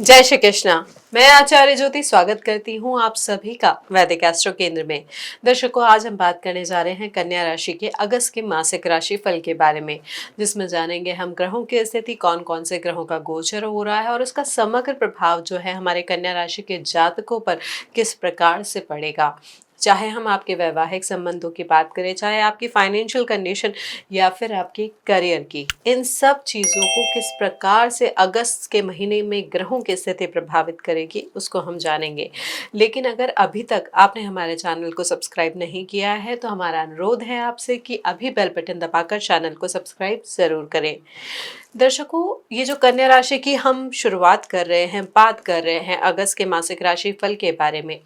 जय श्री कृष्णा। मैं आचार्य ज्योति स्वागत करती हूँ आप सभी का वैदिक एस्ट्रो केंद्र में। दर्शकों, आज हम बात करने जा रहे हैं कन्या राशि के अगस्त के मासिक राशि फल के बारे में, जिसमें जानेंगे हम ग्रहों की स्थिति, कौन कौन से ग्रहों का गोचर हो रहा है और उसका समग्र प्रभाव जो है हमारे कन्या राशि के जातकों पर किस प्रकार से पड़ेगा। चाहे हम आपके वैवाहिक संबंधों की बात करें, चाहे आपकी फाइनेंशियल कंडीशन या फिर आपकी करियर की, इन सब चीज़ों को किस प्रकार से अगस्त के महीने में ग्रहों की स्थिति प्रभावित करेगी उसको हम जानेंगे। लेकिन अगर अभी तक आपने हमारे चैनल को सब्सक्राइब नहीं किया है तो हमारा अनुरोध है आपसे कि अभी बेल बटन दबाकर चैनल को सब्सक्राइब ज़रूर करें। दर्शकों, ये जो कन्या राशि की हम शुरुआत कर रहे हैं, बात कर रहे हैं अगस्त के मासिक राशि फल के बारे में,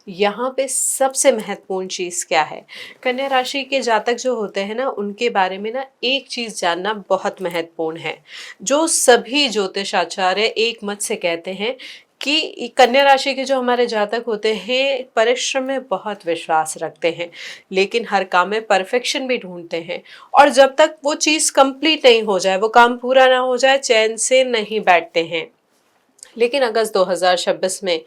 यहाँ पे सबसे महत्वपूर्ण चीज़ क्या है? कन्या राशि के जातक जो होते हैं ना, उनके बारे में ना एक चीज़ जानना बहुत महत्वपूर्ण है। जो सभी ज्योतिषाचार्य एक मत से कहते हैं कि कन्या राशि के जो हमारे जातक होते हैं, परिश्रम में बहुत विश्वास रखते हैं, लेकिन हर काम में परफेक्शन भी ढूंढते हैं, और जब तक वो चीज़ कंप्लीट नहीं हो जाए, वो काम पूरा ना हो जाए, चैन से नहीं बैठते हैं। लेकिन अगस्त 2026 में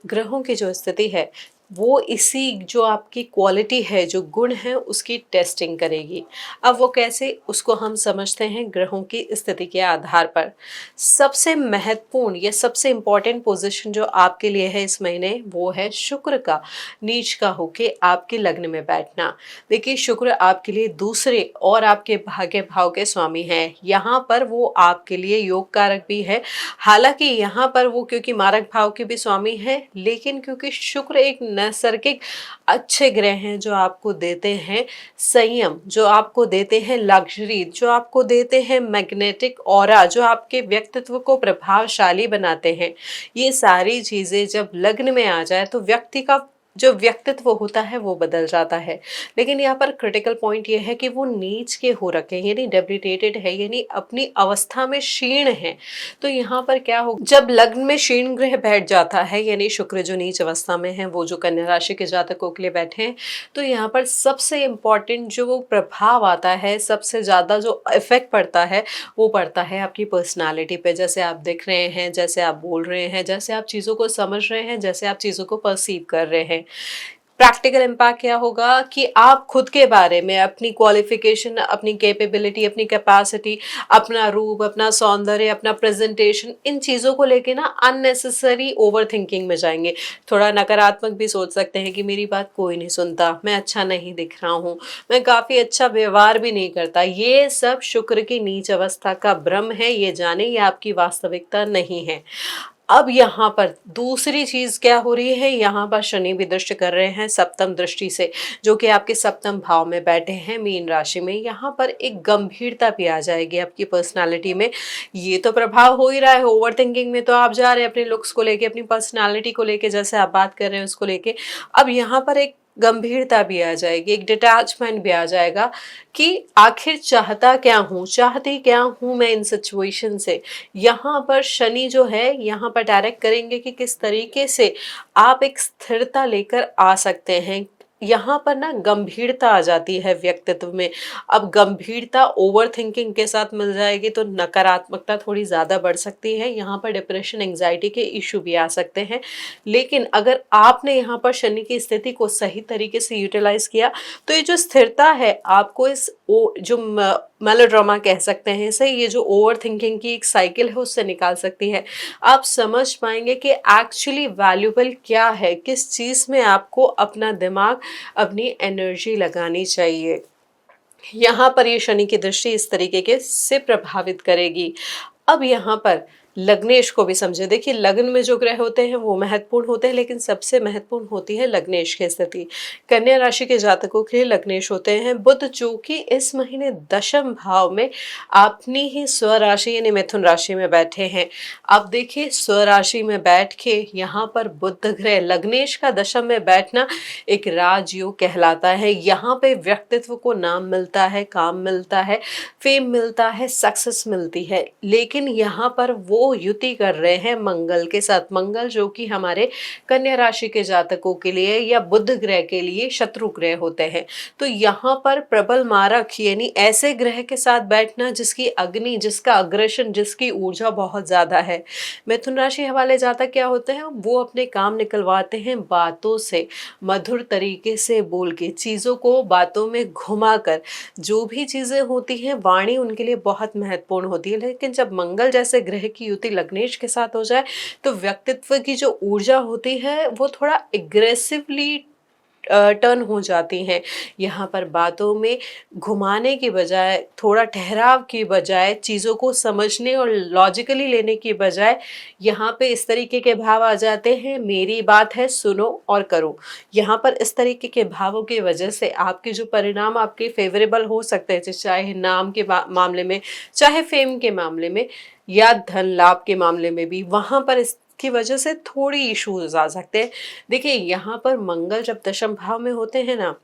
ग्रहों की जो स्थिति है, वो इसी जो आपकी क्वालिटी है, जो गुण है, उसकी टेस्टिंग करेगी। अब वो कैसे, उसको हम समझते हैं ग्रहों की स्थिति के आधार पर। सबसे महत्वपूर्ण या सबसे इम्पोर्टेंट पोजीशन जो आपके लिए है इस महीने, वो है शुक्र का नीच का होके आपके लग्न में बैठना। देखिए, शुक्र आपके लिए दूसरे और आपके भाग्य भाव के स्वामी हैं। यहाँ पर वो आपके लिए योग कारक भी है। हालांकि यहाँ पर वो क्योंकि मारक भाव के भी स्वामी है, लेकिन क्योंकि शुक्र एक नैसर्गिक अच्छे ग्रह हैं जो आपको देते हैं संयम, जो आपको देते हैं लग्जरी, जो आपको देते हैं मैग्नेटिक ऑरा, जो आपके व्यक्तित्व को प्रभावशाली बनाते हैं। ये सारी चीजें जब लग्न में आ जाए तो व्यक्ति का जो व्यक्तित्व होता है वो बदल जाता है। लेकिन यहाँ पर क्रिटिकल पॉइंट ये है कि वो नीच के हो रखे हैं, यानी डेबिलिटेटेड है, यानी अपनी अवस्था में क्षीण है। तो यहाँ पर क्या हो, जब लग्न में क्षीण ग्रह बैठ जाता है, यानी शुक्र जो नीच अवस्था में है, वो जो कन्या राशि के जातकों के लिए बैठे हैं, तो यहाँ पर सबसे इम्पॉर्टेंट जो वो प्रभाव आता है, सबसे ज़्यादा जो इफेक्ट पड़ता है, वो पड़ता है आपकी पर्सनालिटी पे। जैसे आप दिख रहे हैं, जैसे आप बोल रहे हैं, जैसे आप चीज़ों को समझ रहे हैं, जैसे आप चीज़ों को परसीव कर रहे हैं। प्रैक्टिकल इम्पैक्ट क्या होगा कि आप खुद के बारे में, अपनी क्वालिफिकेशन, अपनी कैपेबिलिटी, अपनी कैपेसिटी, अपना रूप, अपना सौंदर्य, अपना प्रेजेंटेशन, इन चीज़ों को लेके ना अननेसेसरी ओवर थिंकिंग में जाएंगे। थोड़ा नकारात्मक भी सोच सकते हैं कि मेरी बात कोई नहीं सुनता, मैं अच्छा नहीं दिख रहा हूँ, मैं काफ़ी अच्छा व्यवहार भी नहीं करता। ये सब शुक्र की नीच अवस्था का भ्रम है, ये जाने, ये आपकी वास्तविकता नहीं है। अब यहाँ पर दूसरी चीज क्या हो रही है, यहाँ पर शनि भी दृष्टि कर रहे हैं सप्तम दृष्टि से, जो कि आपके सप्तम भाव में बैठे हैं मीन राशि में। यहाँ पर एक गंभीरता भी आ जाएगी आपकी पर्सनालिटी में। ये तो प्रभाव हो ही रहा है, ओवर थिंकिंग में तो आप जा रहे हैं अपने लुक्स को लेके, अपनी पर्सनालिटी को लेके, जैसे आप बात कर रहे हैं उसको लेके। अब यहाँ पर एक गंभीरता भी आ जाएगी, एक डिटैचमेंट भी आ जाएगा कि आखिर चाहता क्या हूँ, चाहती क्या हूँ मैं इन सिचुएशन से। यहाँ पर शनि जो है, यहाँ पर डायरेक्ट करेंगे कि किस तरीके से आप एक स्थिरता लेकर आ सकते हैं। यहाँ पर ना गंभीरता आ जाती है व्यक्तित्व में। अब गंभीरता ओवर थिंकिंग के साथ मिल जाएगी तो नकारात्मकता थोड़ी ज़्यादा बढ़ सकती है। यहाँ पर डिप्रेशन, एंग्जाइटी के इशू भी आ सकते हैं। लेकिन अगर आपने यहाँ पर शनि की स्थिति को सही तरीके से यूटिलाइज किया, तो ये जो स्थिरता है आपको इस जो मेलोड्रामा कह सकते हैं इसे, ये जो ओवर थिंकिंग की एक साइकिल है उससे निकाल सकती है। आप समझ पाएंगे कि एक्चुअली वैल्यूबल क्या है, किस चीज़ में आपको अपना दिमाग, अपनी एनर्जी लगानी चाहिए। यहाँ पर ये शनि की दृष्टि इस तरीके के से प्रभावित करेगी। अब यहाँ पर लग्नेश को भी समझे। देखिए, लग्न में जो ग्रह होते हैं वो महत्वपूर्ण होते हैं, लेकिन सबसे महत्वपूर्ण होती है लग्नेश की स्थिति। कन्या राशि के जातकों के लिए लग्नेश होते हैं बुध, जो कि इस महीने दशम भाव में अपनी ही स्वराशि यानी मिथुन राशि में बैठे हैं। अब देखिए, स्वराशि में बैठ के यहाँ पर बुध ग्रह लग्नेश का दशम में बैठना एक राजयोग कहलाता है। यहाँ पे व्यक्तित्व को नाम मिलता है, काम मिलता है, फेम मिलता है, सक्सेस मिलती है। लेकिन यहाँ पर वो वो युति कर रहे हैं मंगल के साथ। मंगल जो कि हमारे कन्या राशि के जातकों के लिए या बुध ग्रह के लिए शत्रु ग्रह होते हैं। तो यहाँ पर प्रबल मारक यानी ऐसे ग्रह के साथ बैठना जिसकी अग्नि, जिसका अग्रेशन, जिसकी ऊर्जा बहुत ज्यादा है। मिथुन राशि वाले जातक क्या होते हैं, वो अपने काम निकलवाते हैं बातों से, मधुर तरीके से बोल के, चीजों को बातों में घुमाकर। जो भी चीजें होती हैं वाणी उनके लिए बहुत महत्वपूर्ण होती है। लेकिन जब मंगल जैसे ग्रह की युति लग्नेश के साथ हो जाए तो व्यक्तित्व की जो ऊर्जा होती है वो थोड़ा एग्रेसिवली टर्न हो जाती हैं। यहाँ पर बातों में घुमाने की बजाय, थोड़ा ठहराव की बजाय, चीज़ों को समझने और लॉजिकली लेने की बजाय यहाँ पे इस तरीके के भाव आ जाते हैं, मेरी बात है सुनो और करो। यहाँ पर इस तरीके के भावों की वजह से आपके जो परिणाम आपके फेवरेबल हो सकते हैं, चाहे नाम के मामले में, चाहे फेम के मामले में या धन लाभ के मामले में भी, वहाँ पर की वजह से थोड़ी इश्यूज आ सकते हैं। देखिए यहाँ पर मंगल जब दशम भाव में होते हैं ना,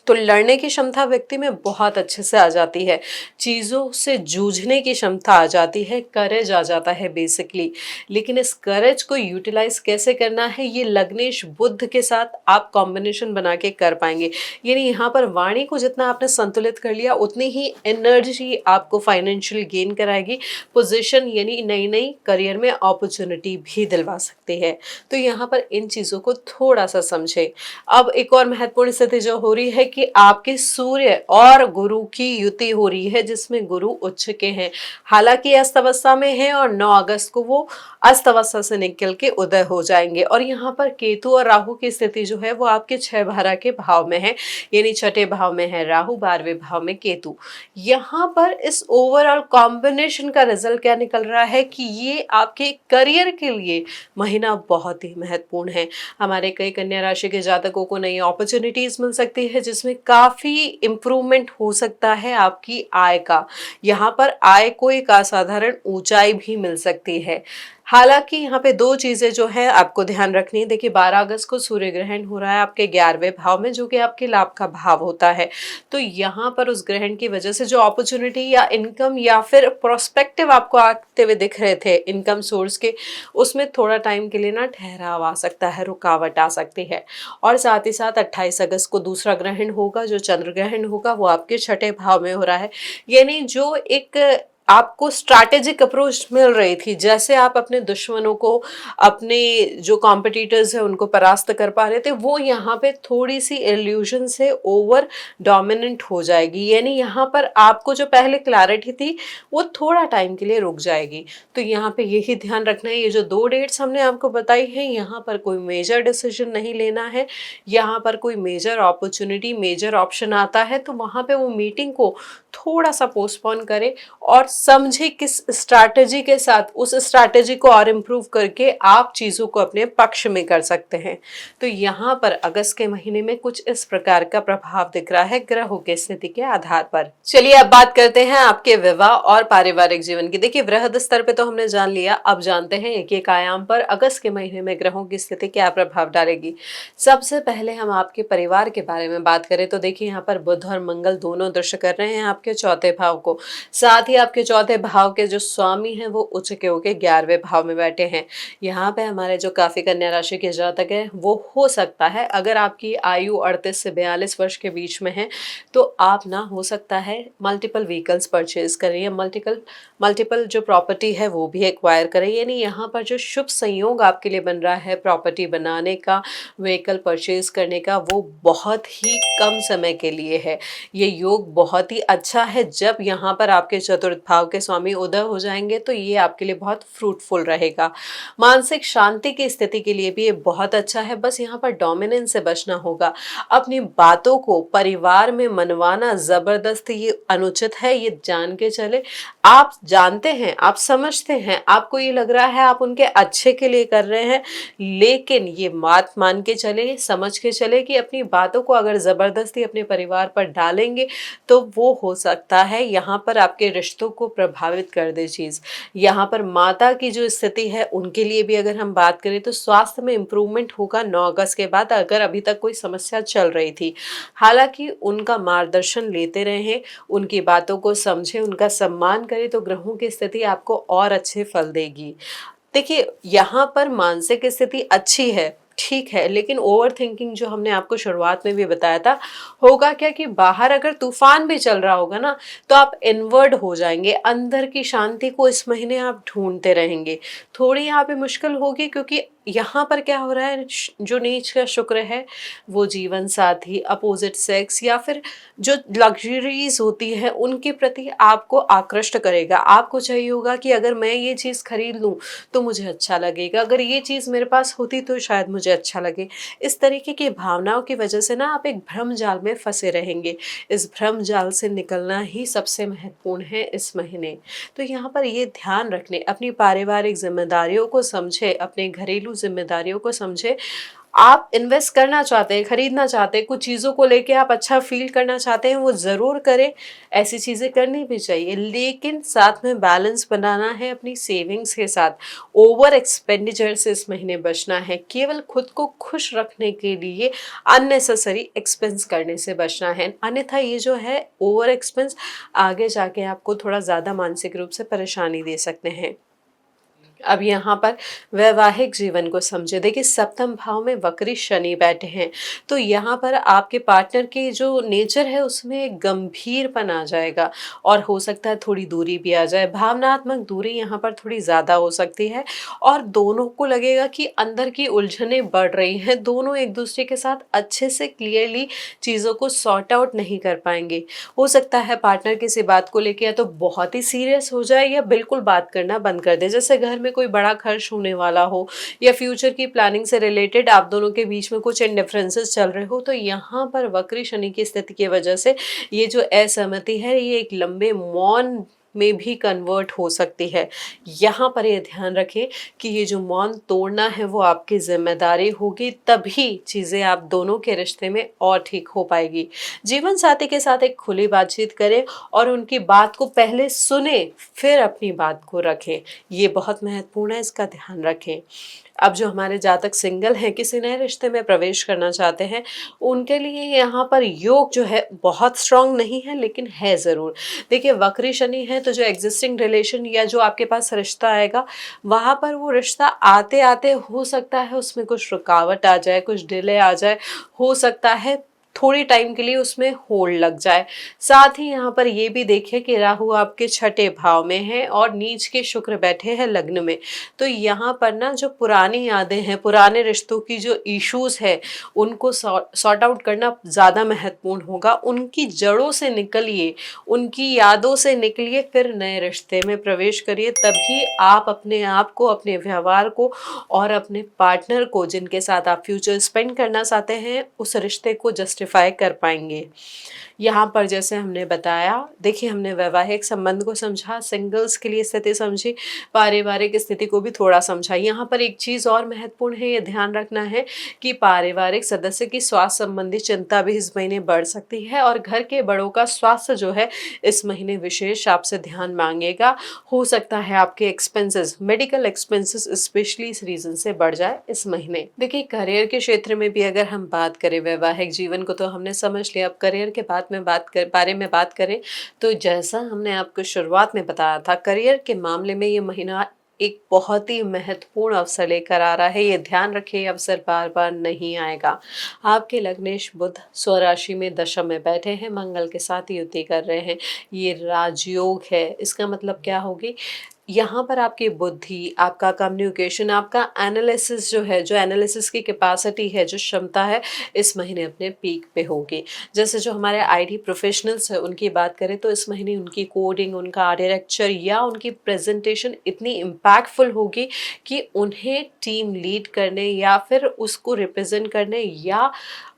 तो लड़ने की क्षमता व्यक्ति में बहुत अच्छे से आ जाती है, चीज़ों से जूझने की क्षमता आ जाती है, करेज आ जाता है बेसिकली। लेकिन इस करेज को यूटिलाइज कैसे करना है, ये लग्नेश बुध के साथ आप कॉम्बिनेशन बना के कर पाएंगे। यानी यहाँ पर वाणी को जितना आपने संतुलित कर लिया उतनी ही एनर्जी आपको फाइनेंशियल गेन कराएगी, पोजीशन यानी नई नई करियर में अपॉर्चुनिटी भी दिलवा सकती है। तो यहाँ पर इन चीज़ों को थोड़ा सा समझें। अब एक और महत्वपूर्ण स्थिति जो हो रही है कि आपके सूर्य और गुरु की युति हो रही है, जिसमें गुरु उच्च के हैं, हालांकि अस्त अवस्था में है और 9 अगस्त को वो अस्त अवस्था से निकल के उदय हो जाएंगे। और यहाँ पर केतु और राहु की स्थिति जो है वो आपके 6 12 के भाव में है, यानी छठे भाव में है राहु, 12वें भाव में केतु। यहाँ पर इस ओवरऑल कॉम्बिनेशन का रिजल्ट क्या निकल रहा है कि ये आपके करियर के लिए महीना बहुत ही महत्वपूर्ण है। हमारे कई कन्या राशि के जातकों को नई अपॉर्चुनिटीज मिल सकती है, जिसमें काफी इम्प्रूवमेंट हो सकता है आपकी आय का। यहाँ पर आय को एक असाधारण ऊंचाई भी मिल सकती है। हालांकि यहाँ पे 2 चीजें जो है आपको ध्यान रखनी है। देखिए 12 अगस्त को सूर्य ग्रहण हो रहा है आपके 11वें भाव में, जो कि आपके लाभ का भाव होता है। तो यहाँ पर उस ग्रहण की वजह से जो अपॉर्चुनिटी या इनकम या फिर प्रोस्पेक्टिव आपको आते हुए दिख रहे थे इनकम सोर्स के, उसमें थोड़ा टाइम के लिए ना ठहराव आ सकता है, रुकावट आ सकती है। और साथ ही साथ 28 अगस्त को दूसरा ग्रहण होगा, जो चंद्र ग्रहण होगा, वो आपके छठे भाव में हो रहा है। यानी जो एक आपको स्ट्रैटेजिक अप्रोच मिल रही थी, जैसे आप अपने दुश्मनों को, अपने जो कॉम्पिटिटर्स हैं उनको परास्त कर पा रहे थे, वो यहाँ पे थोड़ी सी इल्यूजन से ओवर डोमिनेंट हो जाएगी। यानी यहाँ पर आपको जो पहले क्लैरिटी थी वो थोड़ा टाइम के लिए रुक जाएगी। तो यहाँ पे यही ध्यान रखना है, ये जो 2 डेट्स हमने आपको बताई हैं, यहाँ पर कोई मेजर डिसीजन नहीं लेना है। यहाँ पर कोई मेजर अपॉर्चुनिटी, मेजर ऑप्शन आता है तो वहाँ पे वो मीटिंग को थोड़ा सा पोस्टपोन करें और समझे किस स्ट्रैटेजी के साथ उस स्ट्रैटेजी को और इम्प्रूव करके आप चीज़ों को अपने पक्ष में कर सकते हैं। तो यहाँ पर अगस्त के महीने में कुछ इस प्रकार का प्रभाव दिख रहा है ग्रहों की स्थिति के आधार पर। चलिए अब बात करते हैं आपके विवाह और पारिवारिक जीवन की। देखिए वृहद स्तर पे तो हमने जान लिया, अब जानते हैं एक एक आयाम पर अगस्त के महीने में ग्रहों की स्थिति क्या प्रभाव डालेगी। सबसे पहले हम आपके परिवार के बारे में बात करें तो देखिए यहाँ पर बुध और मंगल दोनों दृश्य कर रहे हैं आपके चौथे भाव को। साथ ही आपके चौथे भाव के जो स्वामी हैं वो उच्च के होके 11वें भाव में बैठे हैं। यहाँ पे हमारे जो काफी कन्या राशि के जातक हैं, वो हो सकता है अगर आपकी आयु 38 से 42 वर्ष के बीच में है तो आप ना हो सकता है मल्टीपल व्हीकल्स परचेज करें या मल्टीपल जो प्रॉपर्टी है वो भी एक्वायर करें। यानी यहाँ पर जो शुभ संयोग आपके लिए बन रहा है प्रॉपर्टी बनाने का, व्हीकल परचेज करने का, वो बहुत ही कम समय के लिए है। ये योग बहुत ही अच्छा है। जब यहाँ पर आपके चतुर्थ भाव के स्वामी उदय हो जाएंगे तो ये आपके लिए बहुत फ्रूटफुल रहेगा। मानसिक शांति की स्थिति के लिए भी ये बहुत अच्छा है। बस यहाँ पर डोमिनेंस से बचना होगा। अपनी बातों को परिवार में मनवाना जबरदस्त ये अनुचित है, ये जान के चले। आप जानते हैं, आप समझते हैं, आपको ये लग रहा है आप उनके अच्छे के लिए कर रहे हैं, लेकिन ये बात मान के चले, समझ के चले कि अपनी बातों को अगर जबरदस्ती अपने परिवार पर डालेंगे तो वो हो सकता है यहाँ पर आपके रिश्तों को प्रभावित कर दे चीज़। यहाँ पर माता की जो स्थिति है उनके लिए भी अगर हम बात करें तो स्वास्थ्य में इम्प्रूवमेंट होगा 9 अगस्त के बाद, अगर अभी तक कोई समस्या चल रही थी। हालाँकि उनका मार्गदर्शन लेते रहें, उनकी बातों को समझें, उनका सम्मान करें तो ग्रहों की स्थिति आपको और अच्छे फल देगी। देखिए, यहाँ पर मानसिक स्थिति अच्छी है, ठीक है, लेकिन ओवरथिंकिंग जो हमने आपको शुरुआत में भी बताया था, होगा क्या कि बाहर अगर तूफ़ान भी चल रहा होगा ना, तो आप इनवर्ड हो जाएँगे, अंदर की शांति को इस महीने आप ढूँढते रहेंगे। थोड़ी यहाँ पे मुश्किल होगी क्योंकि यहाँ पर क्या हो रहा है, जो नीच का शुक्र है, वो जीवन साथी, अपोज़िट सेक्स या फिर जो लग्ज़रीज़ होती हैं, उनके प्रति आपको आकृष्ट करेगा। आपको चाहिए होगा कि अगर मैं ये चीज़ खरीद लूँ, तो मुझे अच्छा लगेगा, अगर ये चीज़ मेरे पास होती तो शायद मुझे अच्छा लगे। इस तरीके की भावनाओं की वजह से ना आप एक भ्रम जाल में फंसे रहेंगे। इस भ्रम जाल से निकलना ही सबसे महत्वपूर्ण है इस महीने। तो यहाँ पर ये ध्यान रख लें, अपनी पारिवारिक ज़िम्मेदारियों को समझें, अपने घरेलू ज़िम्मेदारियों को समझें। आप इन्वेस्ट करना चाहते हैं, खरीदना चाहते हैं, कुछ चीज़ों को लेके आप अच्छा फ़ील करना चाहते हैं, वो ज़रूर करें, ऐसी चीज़ें करनी भी चाहिए। लेकिन साथ में बैलेंस बनाना है अपनी सेविंग्स के साथ। ओवर एक्सपेंडिचर से इस महीने बचना है, केवल खुद को खुश रखने के लिए अननेसेसरी एक्सपेंस करने से बचना है। अन्यथा ये जो है ओवर एक्सपेंस आगे जाके आपको थोड़ा ज़्यादा मानसिक रूप से परेशानी दे सकते हैं। अब यहाँ पर वैवाहिक जीवन को समझे, देखिए सप्तम भाव में वक्री शनि बैठे हैं, तो यहाँ पर आपके पार्टनर की जो नेचर है उसमें एक गंभीरपन आ जाएगा और हो सकता है थोड़ी दूरी भी आ जाए, भावनात्मक दूरी यहाँ पर थोड़ी ज़्यादा हो सकती है और दोनों को लगेगा कि अंदर की उलझनें बढ़ रही हैं, दोनों एक दूसरे के साथ अच्छे से क्लियरली चीज़ों को सॉर्ट आउट नहीं कर पाएंगे। हो सकता है पार्टनर किसी बात को लेके या तो बहुत ही सीरियस हो जाए या बिल्कुल बात करना बंद कर दे, जैसे घर में कोई बड़ा खर्च होने वाला हो या फ्यूचर की प्लानिंग से रिलेटेड आप दोनों के बीच में कुछ इंडिफरेंसेस चल रहे हो, तो यहाँ पर वक्री शनि की स्थिति की वजह से ये जो असहमति है ये एक लंबे मौन में भी कन्वर्ट हो सकती है। यहाँ पर ये ध्यान रखें कि ये जो मौन तोड़ना है वो आपकी जिम्मेदारी होगी, तभी चीज़ें आप दोनों के रिश्ते में और ठीक हो पाएगी। जीवन साथी के साथ एक खुली बातचीत करें और उनकी बात को पहले सुने, फिर अपनी बात को रखें। ये बहुत महत्वपूर्ण है, इसका ध्यान रखें। अब जो हमारे जातक सिंगल हैं, किसी नए रिश्ते में प्रवेश करना चाहते हैं, उनके लिए यहाँ पर योग जो है बहुत स्ट्रांग नहीं है, लेकिन है ज़रूर। देखिए, वक्री शनि है तो जो एग्जिस्टिंग रिलेशन या जो आपके पास रिश्ता आएगा, वहाँ पर वो रिश्ता आते आते हो सकता है उसमें कुछ रुकावट आ जाए, कुछ डिले आ जाए, हो सकता है थोड़ी टाइम के लिए उसमें होल्ड लग जाए। साथ ही यहाँ पर ये भी देखिए कि राहु आपके छठे भाव में है और नीच के शुक्र बैठे हैं लग्न में। तो यहाँ पर ना जो पुरानी यादें हैं, पुराने रिश्तों की जो इश्यूज है, उनको सॉर्ट आउट करना ज़्यादा महत्वपूर्ण होगा। उनकी जड़ों से निकलिए, उनकी यादों से निकलिए, फिर नए रिश्ते में प्रवेश करिए, तभी आप अपने आप को, अपने व्यवहार को और अपने पार्टनर को जिनके साथ आप फ्यूचर स्पेंड करना चाहते हैं, उस रिश्ते को जस्टिफाई कर पाएंगे। यहाँ पर जैसे हमने बताया, देखिए हमने वैवाहिक संबंध को समझा, सिंगल्स के लिए स्थिति समझी, पारिवारिक स्थिति को भी थोड़ा समझा। यहाँ पर एक चीज़ और महत्वपूर्ण है, ये ध्यान रखना है कि पारिवारिक सदस्य की स्वास्थ्य संबंधी चिंता भी इस महीने बढ़ सकती है और घर के बड़ों का स्वास्थ्य जो है इस महीने विशेष आपसे ध्यान मांगेगा। हो सकता है आपके एक्सपेंसेस, मेडिकल एक्सपेंसेस स्पेशली इस रीज़न से बढ़ जाए इस महीने। देखिए, करियर के क्षेत्र में भी अगर हम बात करें, वैवाहिक जीवन को तो हमने समझ लिया, अब करियर के बारे में बात करें तो जैसा हमने आपको शुरुआत में बताया था, करियर के मामले में ये महीना एक बहुत ही महत्वपूर्ण अवसर लेकर आ रहा है। ये ध्यान रखिए, ये अवसर बार बार नहीं आएगा। आपके लग्नेश बुध स्वराशि में दशम में बैठे हैं, मंगल के साथ युति कर रहे हैं, ये राजयोग है। इसका मतलब क्या होगी, यहाँ पर आपकी बुद्धि, आपका कम्युनिकेशन, आपका एनालिसिस जो है, जो एनालिसिस की कैपेसिटी है, जो क्षमता है, इस महीने अपने पीक पे होगी। जैसे जो हमारे आईटी प्रोफेशनल्स हैं उनकी बात करें तो इस महीने उनकी कोडिंग, उनका आर्किटेक्चर या उनकी प्रेजेंटेशन इतनी इम्पैक्टफुल होगी कि उन्हें टीम लीड करने या फिर उसको रिप्रेजेंट करने या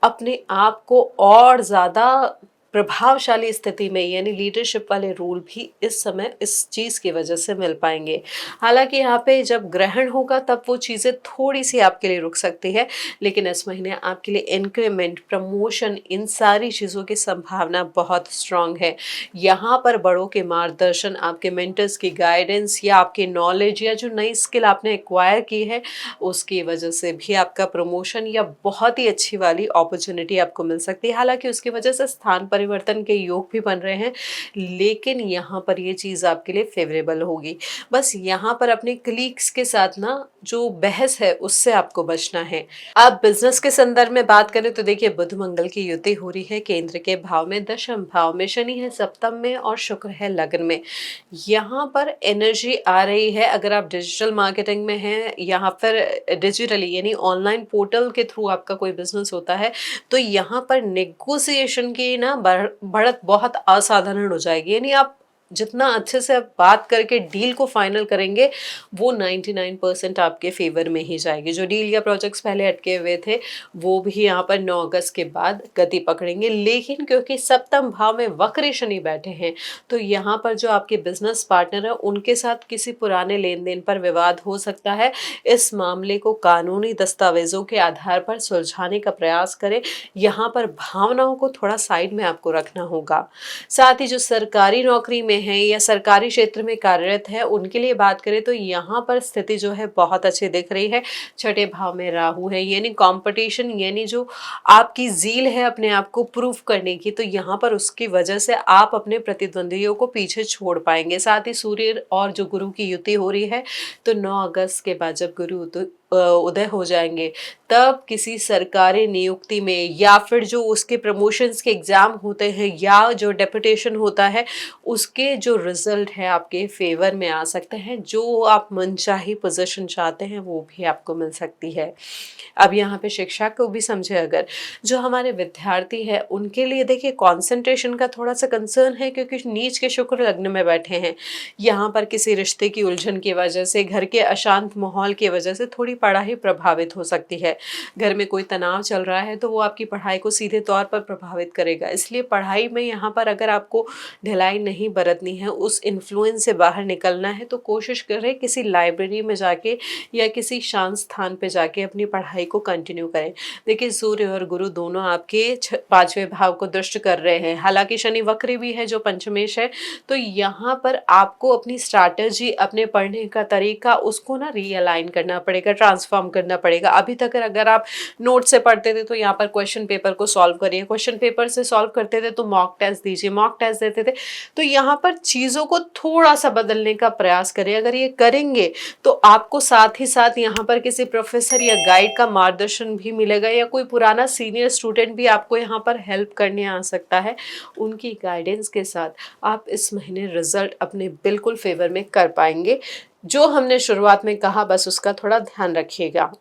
अपने आप को और ज़्यादा प्रभावशाली स्थिति में यानी लीडरशिप वाले रोल भी इस समय इस चीज़ की वजह से मिल पाएंगे। हालांकि यहाँ पे जब ग्रहण होगा तब वो चीज़ें थोड़ी सी आपके लिए रुक सकती है, लेकिन इस महीने आपके लिए इंक्रीमेंट, प्रमोशन, इन सारी चीज़ों की संभावना बहुत स्ट्रांग है। यहाँ पर बड़ों के मार्गदर्शन, आपके मेंटर्स की गाइडेंस या आपके नॉलेज या जो नई स्किल आपने एक्वायर की है उसकी वजह से भी आपका प्रमोशन या बहुत ही अच्छी वाली अपॉर्चुनिटी आपको मिल सकती है। हालांकि उसकी वजह से स्थान परिवर्तन के योग भी बन रहे हैं, लेकिन यहाँ पर ये चीज़ आपके लिए फेवरेबल होगी। बस यहाँ पर अपने कलीग्स के साथ ना जो बहस है उससे आपको बचना है। अब बिजनेस के संदर्भ में बात करें तो देखिए, बुध मंगल की युति हो रही है केंद्र के भाव में, दशम भाव में शनि है सप्तम में और शुक्र है लग्न में। यहाँ पर एनर्जी आ रही है। अगर आप डिजिटल मार्केटिंग में हैं या फिर डिजिटली यानी ऑनलाइन पोर्टल के थ्रू आपका कोई बिजनेस होता है, तो यहाँ पर नेगोशिएशन की ना बढ़त बहुत असाधारण हो जाएगी। यानी आप जितना अच्छे से आप बात करके डील को फाइनल करेंगे वो 99% आपके फेवर में ही जाएगी। जो डील या प्रोजेक्ट्स पहले अटके हुए थे वो भी यहाँ पर 9 अगस्त के बाद गति पकड़ेंगे। लेकिन क्योंकि सप्तम भाव में वक्री शनि बैठे हैं, तो यहाँ पर जो आपके बिजनेस पार्टनर है उनके साथ किसी पुराने लेन देन पर विवाद हो सकता है। इस मामले को कानूनी दस्तावेजों के आधार पर सुलझाने का प्रयास करें। यहाँ पर भावनाओं को थोड़ा साइड में आपको रखना होगा। साथ ही जो सरकारी नौकरी में है या सरकारी क्षेत्र में कार्यरत है उनके लिए बात करें तो यहाँ पर स्थिति जो है बहुत अच्छी दिख रही है। छठे भाव में राहु है, यानी कंपटीशन, यानी जो आपकी जील है अपने आप को प्रूव करने की, तो यहाँ पर उसकी वजह से आप अपने प्रतिद्वंदियों को पीछे छोड़ पाएंगे। साथ ही सूर्य और जो गुरु की युति हो रही है, तो 9 अगस्त के बाद जब गुरु उदय हो जाएंगे तब किसी सरकारी नियुक्ति में या फिर जो उसके प्रमोशंस के एग्जाम होते हैं या जो डेपुटेशन होता है उसके जो रिजल्ट है आपके फेवर में आ सकते हैं। जो आप मनचाही पोजीशन चाहते हैं वो भी आपको मिल सकती है। अब यहाँ पे शिक्षा को भी समझे, अगर जो हमारे विद्यार्थी है उनके लिए देखिए कंसंट्रेशन का थोड़ा सा कंसर्न है, क्योंकि नीच के शुक्र लग्न में बैठे हैं। यहाँ पर किसी रिश्ते की उलझन की वजह से, घर के अशांत माहौल की वजह से थोड़ी पढ़ाई प्रभावित हो सकती है। घर में कोई तनाव चल रहा है तो वो आपकी पढ़ाई को सीधे तौर पर प्रभावित करेगा। इसलिए पढ़ाई में यहाँ पर अगर आपको ढिलाई नहीं बरतनी है, उस इन्फ्लुएंस से बाहर निकलना है, तो कोशिश करें किसी लाइब्रेरी में जाके या किसी शांत स्थान पे जाके अपनी पढ़ाई को कंटिन्यू करें। देखिए, सूर्य और गुरु दोनों आपके 5वें भाव को दृष्ट कर रहे हैं। हालांकि शनि वक्री भी है जो पंचमेश है, तो यहाँ पर आपको अपनी स्ट्रैटेजी, अपने पढ़ने का तरीका, उसको ना रीअलाइन करना पड़ेगा, ट्रांसफॉर्म करना पड़ेगा। अभी तक अगर आप नोट से पढ़ते थे तो यहाँ पर क्वेश्चन पेपर को सॉल्व करिए, क्वेश्चन पेपर से सॉल्व करते थे तो मॉक टेस्ट दीजिए, मॉक टेस्ट देते थे तो यहाँ पर चीज़ों को थोड़ा सा बदलने का प्रयास करें। अगर ये करेंगे तो आपको साथ ही साथ यहाँ पर किसी प्रोफेसर या गाइड का मार्गदर्शन भी मिलेगा, या कोई पुराना सीनियर स्टूडेंट भी आपको यहाँ पर हेल्प करने आ सकता है। उनकी गाइडेंस के साथ आप इस महीने रिजल्ट अपने बिल्कुल फेवर में कर पाएंगे। जो हमने शुरुआत में कहा बस उसका थोड़ा ध्यान रखिएगा।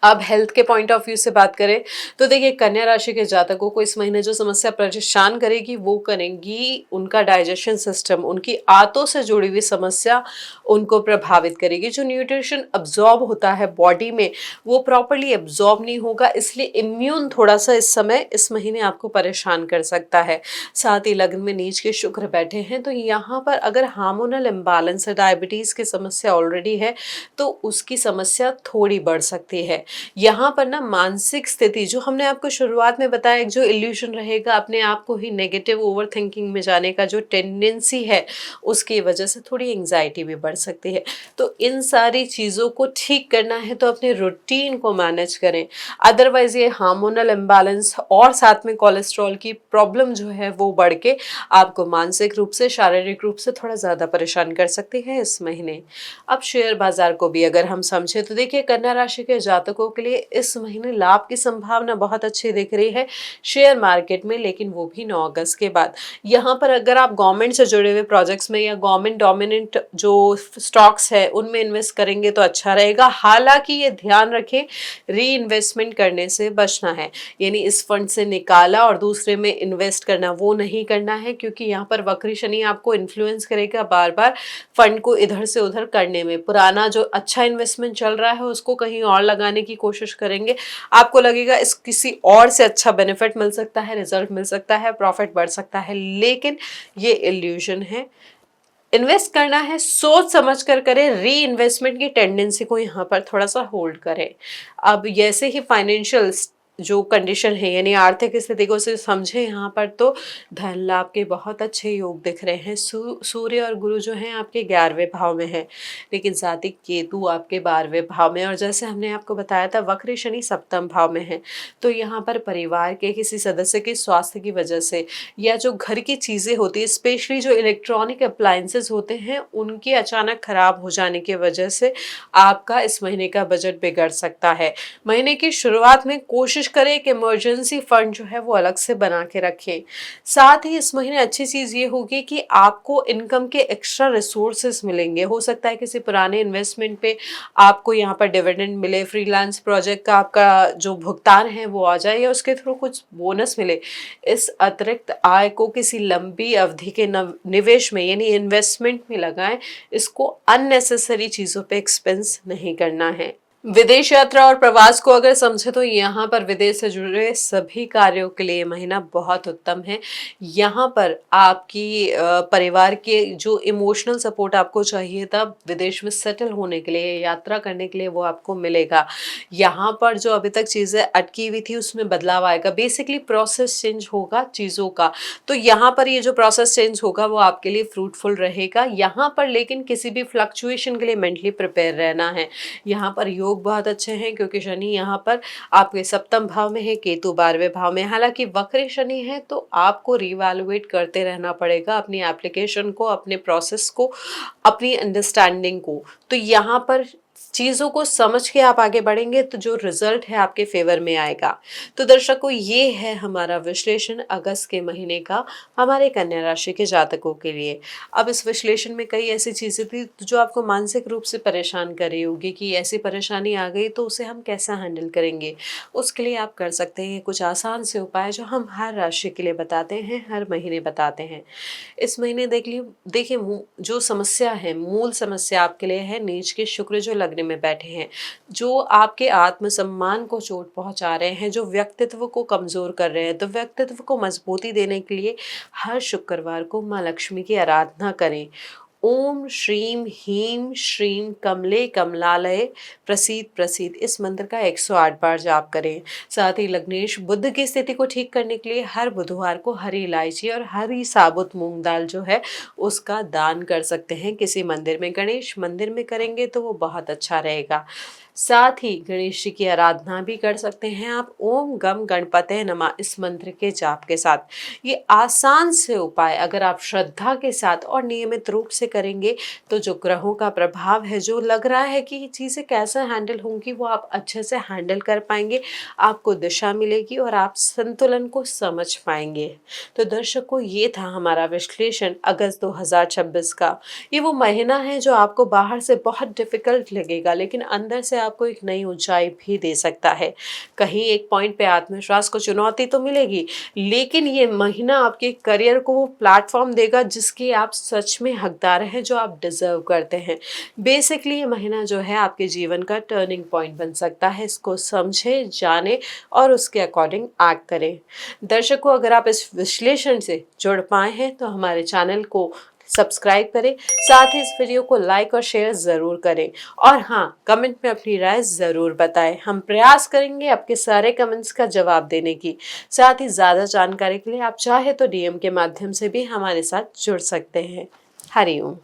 अब हेल्थ के पॉइंट ऑफ व्यू से बात करें तो देखिए, कन्या राशि के जातकों को इस महीने जो समस्या परेशान करेगी वो करेंगी उनका डाइजेशन सिस्टम, उनकी आंतों से जुड़ी हुई समस्या उनको प्रभावित करेगी। जो न्यूट्रिशन अब्जॉर्ब होता है बॉडी में वो प्रॉपरली अब्जॉर्ब नहीं होगा, इसलिए इम्यून थोड़ा सा इस समय इस महीने आपको परेशान कर सकता है। साथ ही लग्न में नीच के शुक्र बैठे हैं, तो यहाँ पर अगर हार्मोनल इम्बैलेंस है, डायबिटीज की समस्या ऑलरेडी है, तो उसकी समस्या थोड़ी बढ़ सकती है। यहाँ पर ना मानसिक स्थिति, जो हमने आपको शुरुआत में बताया, एक जो इल्यूशन रहेगा अपने आप को ही नेगेटिव ओवर थिंकिंग में जाने का जो टेंडेंसी है, उसकी वजह से थोड़ी एंग्जाइटी भी बढ़ सकती है। तो इन सारी चीज़ों को ठीक करना है तो अपने रूटीन को मैनेज करें। अदरवाइज ये हार्मोनल इम्बैलेंस और साथ में कोलेस्ट्रॉल की प्रॉब्लम जो है वो बढ़ के आपको मानसिक रूप से, शारीरिक रूप से थोड़ा ज़्यादा परेशान कर सकती है इस महीने। अब शेयर बाजार को भी अगर हम समझे तो देखिए, कन्या राशि के जातकों के लिए इस महीने लाभ की संभावना बहुत अच्छी दिख रही है शेयर मार्केट में, लेकिन वो भी 9 अगस्त के बाद। यहाँ पर अगर आप गवर्नमेंट से जुड़े हुए प्रोजेक्ट्स में या गवर्नमेंट डोमिनेंट जो स्टॉक्स है उनमें इन्वेस्ट करेंगे तो अच्छा रहेगा। हालांकि ये ध्यान रखें, री इन्वेस्टमेंट करने से बचना है, यानी इस फंड से निकाला और दूसरे में इन्वेस्ट करना वो नहीं करना है, क्योंकि यहाँ पर वक्री शनि आपको इन्फ्लुएंस करेगा बार बार फंड को इधर से उधर करने में। पुराना जो अच्छा इन्वेस्टमेंट चल रहा है उसको कहीं और लगाने की की कोशिश करेंगे, आपको लगेगा इस किसी और से अच्छा बेनिफिट मिल सकता है, रिजल्ट मिल सकता है, प्रॉफिट बढ़ सकता है, लेकिन ये इल्यूजन है। इन्वेस्ट करना है, सोच समझ कर करें, री इन्वेस्टमेंट की टेंडेंसी को यहाँ पर थोड़ा सा होल्ड करें। अब जैसे ही फाइनेंशियल जो कंडीशन है यानी आर्थिक स्थिति को से समझे यहाँ पर, तो धन लाभ के बहुत अच्छे योग दिख रहे हैं। सूर्य और गुरु जो हैं आपके 11वें भाव में है, लेकिन साथ ही केतु आपके 12वें भाव में, और जैसे हमने आपको बताया था वक्र शनि सप्तम भाव में है। तो यहाँ पर परिवार के किसी सदस्य के स्वास्थ्य की वजह से या जो घर की चीज़ें होती है, स्पेशली जो इलेक्ट्रॉनिक अप्लायंसेस होते हैं, उनके अचानक खराब हो जाने की वजह से आपका इस महीने का बजट बिगड़ सकता है। महीने की शुरुआत में कोशिश करें कि इमरजेंसी फंड जो है वो अलग से बना के रखें। साथ ही इस महीने अच्छी चीज़ ये होगी कि आपको इनकम के एक्स्ट्रा रिसोर्सेज मिलेंगे। हो सकता है किसी पुराने इन्वेस्टमेंट पे आपको यहाँ पर डिविडेंड मिले, फ्रीलांस प्रोजेक्ट का आपका जो भुगतान है वो आ जाए, या उसके थ्रू कुछ बोनस मिले। इस अतिरिक्त आय को किसी लंबी अवधि के निवेश में यानी इन्वेस्टमेंट में लगाएं। इसको अननेसेसरी चीज़ों पे एक्सपेंस नहीं करना है। विदेश यात्रा और प्रवास को अगर समझे तो यहाँ पर विदेश से जुड़े सभी कार्यों के लिए महीना बहुत उत्तम है। यहाँ पर आपकी परिवार के जो इमोशनल सपोर्ट आपको चाहिए था विदेश में सेटल होने के लिए, यात्रा करने के लिए, वो आपको मिलेगा। यहाँ पर जो अभी तक चीज़ें अटकी हुई थी उसमें बदलाव आएगा। बेसिकली प्रोसेस चेंज होगा चीज़ों का, तो यहाँ पर ये जो प्रोसेस चेंज होगा वो आपके लिए फ्रूटफुल रहेगा। यहाँ पर लेकिन किसी भी फ्लक्चुएशन के लिए मेंटली प्रिपेयर रहना है। यहाँ पर योग बहुत अच्छे हैं क्योंकि शनि यहाँ पर आपके सप्तम भाव में है, केतु 12वें भाव में। हालांकि वक्र शनि है तो आपको रिवैल्यूएट करते रहना पड़ेगा अपनी एप्लीकेशन को, अपने प्रोसेस को, अपनी अंडरस्टैंडिंग को। तो यहाँ पर चीज़ों को समझ के आप आगे बढ़ेंगे तो जो रिजल्ट है आपके फेवर में आएगा। तो दर्शकों, ये है हमारा विश्लेषण अगस्त के महीने का हमारे कन्या राशि के जातकों के लिए। अब इस विश्लेषण में कई ऐसी चीज़ें थी जो आपको मानसिक रूप से परेशान कर रही होगी कि ऐसी परेशानी आ गई तो उसे हम कैसा हैंडल करेंगे। उसके लिए आप कर सकते हैं कुछ आसान से उपाय जो हम हर राशि के लिए बताते हैं, हर महीने बताते हैं। इस महीने देखिए जो समस्या है, मूल समस्या आपके लिए है नीच के शुक्र जो लग्न में बैठे हैं, जो आपके आत्मसम्मान को चोट पहुंचा रहे हैं, जो व्यक्तित्व को कमजोर कर रहे हैं। तो व्यक्तित्व को मजबूती देने के लिए हर शुक्रवार को माँ लक्ष्मी की आराधना करें। ओम श्रीम ह्रीम श्रीम कमले कमलालय प्रसीद प्रसीद, इस मंत्र का 108 बार जाप करें। साथ ही लग्नेश बुध की स्थिति को ठीक करने के लिए हर बुधवार को हरी इलायची और हरी साबुत मूंग दाल जो है उसका दान कर सकते हैं किसी मंदिर में। गणेश मंदिर में करेंगे तो वो बहुत अच्छा रहेगा। साथ ही गणेश जी की आराधना भी कर सकते हैं आप ओम गम गणपते नमः इस मंत्र के जाप के साथ। ये आसान से उपाय अगर आप श्रद्धा के साथ और नियमित रूप से करेंगे तो जो ग्रहों का प्रभाव है, जो लग रहा है कि ये चीज़ें कैसे हैंडल होंगी, वो आप अच्छे से हैंडल कर पाएंगे, आपको दिशा मिलेगी और आप संतुलन को समझ पाएंगे। तो दर्शकों, ये था हमारा विश्लेषण अगस्त 2026 का। ये वो महीना है जो आपको बाहर से बहुत डिफिकल्ट लगेगा लेकिन अंदर से आपको एक नई ऊंचाई भी दे सकता है। कहीं एक पॉइंट पे आत्मविश्वास को चुनौती तो मिलेगी, लेकिन ये महीना आपके करियर को वो प्लेटफॉर्म देगा जिसके आप सच में हकदार हैं, जो आप डिजर्व करते हैं। बेसिकली ये महीना जो है आपके जीवन का टर्निंग पॉइंट बन सकता है। इसको समझे, जाने और उसके अकॉर्डिंग एक्ट करें। दर्शकों, अगर आप इस विश्लेषण से जुड़ पाए हैं तो हमारे चैनल को सब्सक्राइब करें, साथ ही इस वीडियो को लाइक और शेयर ज़रूर करें, और हाँ, कमेंट में अपनी राय ज़रूर बताएं। हम प्रयास करेंगे आपके सारे कमेंट्स का जवाब देने की। साथ ही ज़्यादा जानकारी के लिए आप चाहे तो DM के माध्यम से भी हमारे साथ जुड़ सकते हैं। हरिओम।